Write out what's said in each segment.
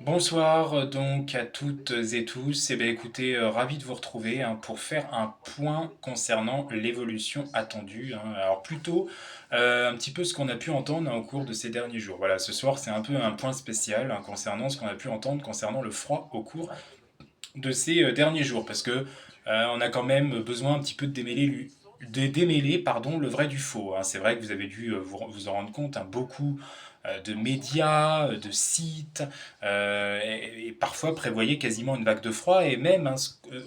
Bonsoir donc à toutes et tous. Eh bien écoutez, ravi de vous retrouver hein, pour faire un point concernant l'évolution attendue, hein. Alors plutôt un petit peu ce qu'on a pu entendre hein, au cours de ces derniers jours. Voilà, ce soir c'est un peu un point spécial hein, concernant ce qu'on a pu entendre concernant le froid au cours de ces derniers jours, parce que on a quand même besoin un petit peu de démêler pardon, le vrai du faux, hein. C'est vrai que vous avez dû vous en rendre compte, hein, beaucoup de médias, de sites, et parfois prévoyaient quasiment une vague de froid, et même hein,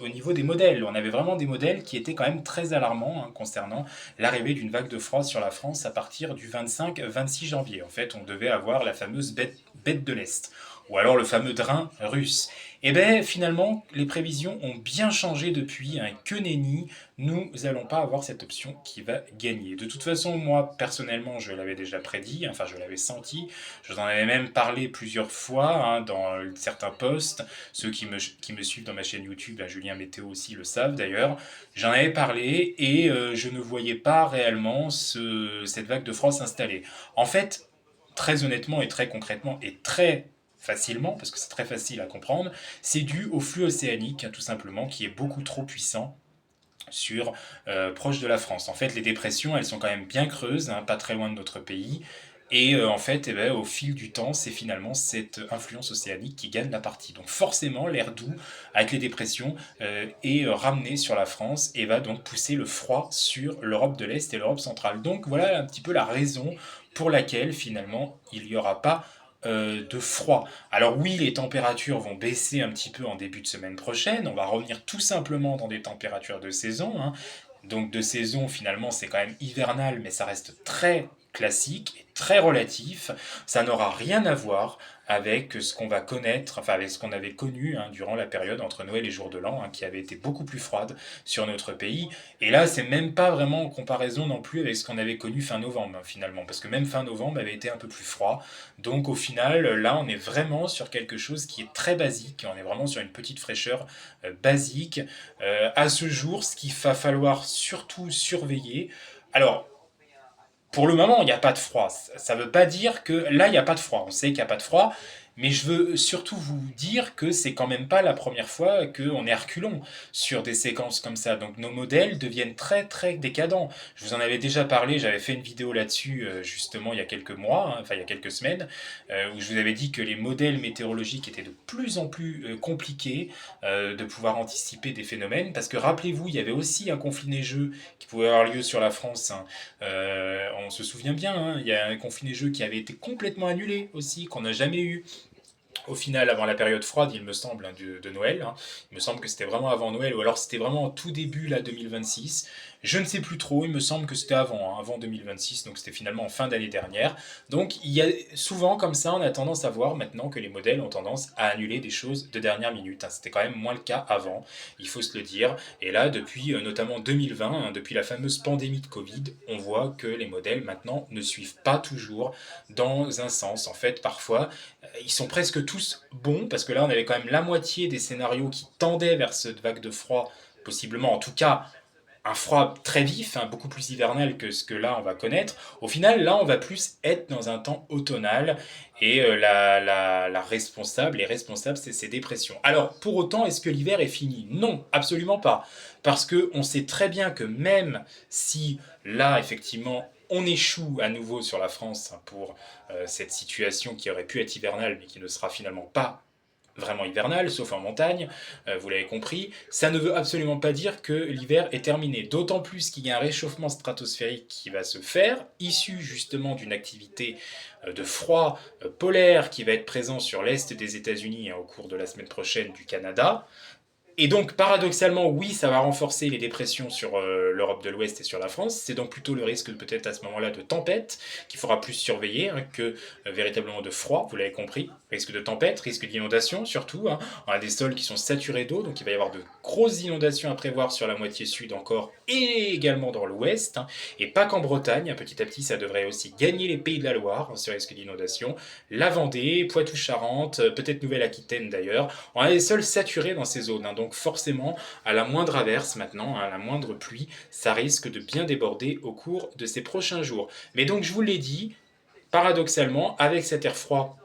au niveau des modèles. On avait vraiment des modèles qui étaient quand même très alarmants hein, concernant l'arrivée d'une vague de froid sur la France à partir du 25-26 janvier. En fait, on devait avoir la fameuse bête de l'Est, ou alors le fameux drain russe. Et bien finalement, les prévisions ont bien changé depuis, hein, que nenni, nous n'allons pas avoir cette option qui va gagner. De toute façon, moi, personnellement, je l'avais déjà prédit, enfin je l'avais senti, je vous en avais même parlé plusieurs fois hein, dans certains posts, ceux qui me suivent dans ma chaîne YouTube, hein, Julien Météo aussi le savent d'ailleurs, j'en avais parlé et je ne voyais pas réellement cette vague de froid s'installer. En fait, très honnêtement et très concrètement et très facilement, parce que c'est très facile à comprendre, c'est dû au flux océanique, tout simplement, qui est beaucoup trop puissant proche de la France. En fait, les dépressions, elles sont quand même bien creuses, hein, pas très loin de notre pays. Et en fait, eh ben, au fil du temps, c'est finalement cette influence océanique qui gagne la partie. Donc forcément, l'air doux, avec les dépressions, est ramené sur la France et va donc pousser le froid sur l'Europe de l'Est et l'Europe centrale. Donc voilà un petit peu la raison pour laquelle finalement il n'y aura pas de froid. Alors oui, les températures vont baisser un petit peu en début de semaine prochaine, on va revenir tout simplement dans des températures de saison, hein. Donc de saison finalement c'est quand même hivernal mais ça reste très classique et très relatif, ça n'aura rien à voir avec ce qu'on va connaître, enfin avec ce qu'on avait connu hein, durant la période entre Noël et Jour de l'An, hein, qui avait été beaucoup plus froide sur notre pays. Et là, c'est même pas vraiment en comparaison non plus avec ce qu'on avait connu fin novembre hein, finalement, parce que même fin novembre avait été un peu plus froid. Donc au final, là, on est vraiment sur quelque chose qui est très basique, on est vraiment sur une petite fraîcheur basique. À ce jour, ce qu'il va falloir surtout surveiller, alors pour le moment, il n'y a pas de froid. Ça ne veut pas dire que là, il n'y a pas de froid. On sait qu'il n'y a pas de froid. Mais je veux surtout vous dire que c'est quand même pas la première fois qu'on est reculons sur des séquences comme ça. Donc nos modèles deviennent très très décadents. Je vous en avais déjà parlé, j'avais fait une vidéo là-dessus justement il y a quelques mois, hein, enfin il y a quelques semaines, où je vous avais dit que les modèles météorologiques étaient de plus en plus compliqués de pouvoir anticiper des phénomènes. Parce que rappelez-vous, il y avait aussi un conflit neigeux qui pouvait avoir lieu sur la France, hein. On se souvient bien, hein, il y a un conflit neigeux qui avait été complètement annulé aussi, qu'on n'a jamais eu au final avant la période froide, il me semble, hein, de Noël, hein. Il me semble que c'était vraiment avant Noël, ou alors c'était vraiment en tout début, là, 2026. Je ne sais plus trop, il me semble que c'était avant, hein, avant 2026, donc c'était finalement en fin d'année dernière. Donc il y a souvent comme ça, on a tendance à voir maintenant que les modèles ont tendance à annuler des choses de dernière minute, hein. C'était quand même moins le cas avant, il faut se le dire. Et là, depuis notamment 2020, hein, depuis la fameuse pandémie de Covid, on voit que les modèles maintenant ne suivent pas toujours dans un sens. En fait, parfois, ils sont presque tous bons, parce que là, on avait quand même la moitié des scénarios qui tendaient vers cette vague de froid, possiblement, en tout cas, un froid très vif, hein, beaucoup plus hivernal que ce que là on va connaître. Au final, là, on va plus être dans un temps automnal et la responsable, les responsables, c'est ces dépressions. Alors, pour autant, est-ce que l'hiver est fini? Non, absolument pas. Parce que on sait très bien que même si là, effectivement, on échoue à nouveau sur la France hein, pour cette situation qui aurait pu être hivernale, mais qui ne sera finalement pas vraiment hivernale, sauf en montagne, vous l'avez compris, ça ne veut absolument pas dire que l'hiver est terminé. D'autant plus qu'il y a un réchauffement stratosphérique qui va se faire, issu justement d'une activité de froid polaire qui va être présent sur l'est des États-Unis hein, au cours de la semaine prochaine du Canada. Et donc, paradoxalement, oui, ça va renforcer les dépressions sur l'Europe de l'Ouest et sur la France. C'est donc plutôt le risque peut-être à ce moment-là de tempête qu'il faudra plus surveiller hein, que véritablement de froid, vous l'avez compris. Risque de tempête, risque d'inondation surtout, hein. On a des sols qui sont saturés d'eau, donc il va y avoir de grosses inondations à prévoir sur la moitié sud encore et également dans l'Ouest. Hein. Et pas qu'en Bretagne, hein. Petit à petit ça devrait aussi gagner les Pays de la Loire, hein, ce risque d'inondation. La Vendée, Poitou-Charentes, peut-être Nouvelle-Aquitaine d'ailleurs. On a des sols saturés dans ces zones, hein, donc forcément, à la moindre averse maintenant, à la moindre pluie, ça risque de bien déborder au cours de ces prochains jours. Mais donc, je vous l'ai dit, paradoxalement, avec cet air froid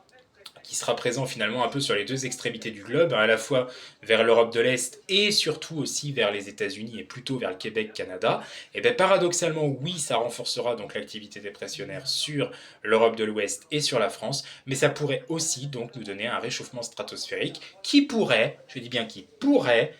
qui sera présent finalement un peu sur les deux extrémités du globe, hein, à la fois vers l'Europe de l'Est et surtout aussi vers les États-Unis et plutôt vers le Québec, Canada, et bien paradoxalement, oui, ça renforcera donc l'activité dépressionnaire sur l'Europe de l'Ouest et sur la France, mais ça pourrait aussi donc nous donner un réchauffement stratosphérique qui pourrait, je dis bien qui pourrait,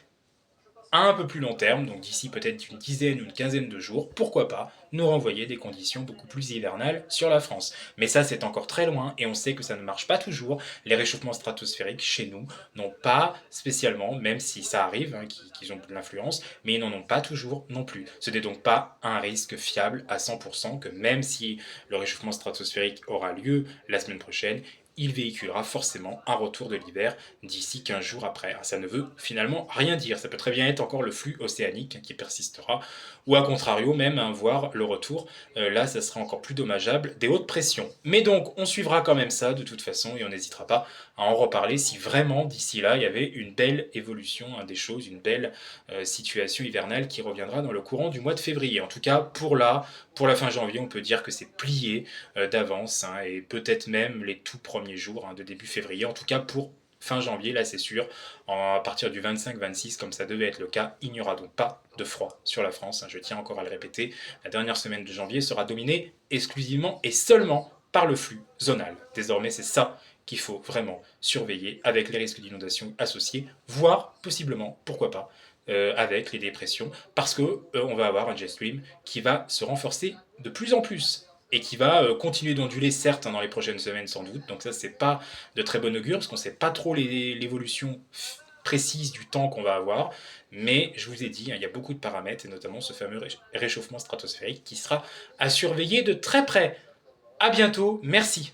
à un peu plus long terme, donc d'ici peut-être une dizaine ou une quinzaine de jours, pourquoi pas, nous renvoyer des conditions beaucoup plus hivernales sur la France. Mais ça, c'est encore très loin et on sait que ça ne marche pas toujours. Les réchauffements stratosphériques chez nous n'ont pas spécialement, même si ça arrive, hein, qu'ils ont de l'influence, mais ils n'en ont pas toujours non plus. Ce n'est donc pas un risque fiable à 100% que même si le réchauffement stratosphérique aura lieu la semaine prochaine, il véhiculera forcément un retour de l'hiver d'ici 15 jours après. Ça ne veut finalement rien dire. Ça peut très bien être encore le flux océanique qui persistera, ou à contrario même, hein, voir le retour, là ça sera encore plus dommageable, des hautes pressions. Mais donc on suivra quand même ça de toute façon et on n'hésitera pas à en reparler si vraiment d'ici là il y avait une belle évolution, hein, des choses, une belle situation hivernale qui reviendra dans le courant du mois de février. En tout cas pour là, pour la fin janvier, on peut dire que c'est plié d'avance, hein, et peut-être même les tout premiers jours, hein, de début février. En tout cas pour fin janvier, là c'est sûr, à partir du 25-26, comme ça devait être le cas, il n'y aura donc pas de froid sur la France, hein, je tiens encore à le répéter, la dernière semaine de janvier sera dominée exclusivement et seulement par le flux zonal. Désormais c'est ça qu'il faut vraiment surveiller avec les risques d'inondation associés, voire possiblement, pourquoi pas, avec les dépressions, parce que on va avoir un jet stream qui va se renforcer de plus en plus et qui va continuer d'onduler, certes, hein, dans les prochaines semaines sans doute. Donc ça, c'est pas de très bon augure parce qu'on sait pas trop l'évolution précise du temps qu'on va avoir, mais je vous ai dit, hein, il y a beaucoup de paramètres et notamment ce fameux réchauffement stratosphérique qui sera à surveiller de très près. À bientôt, merci.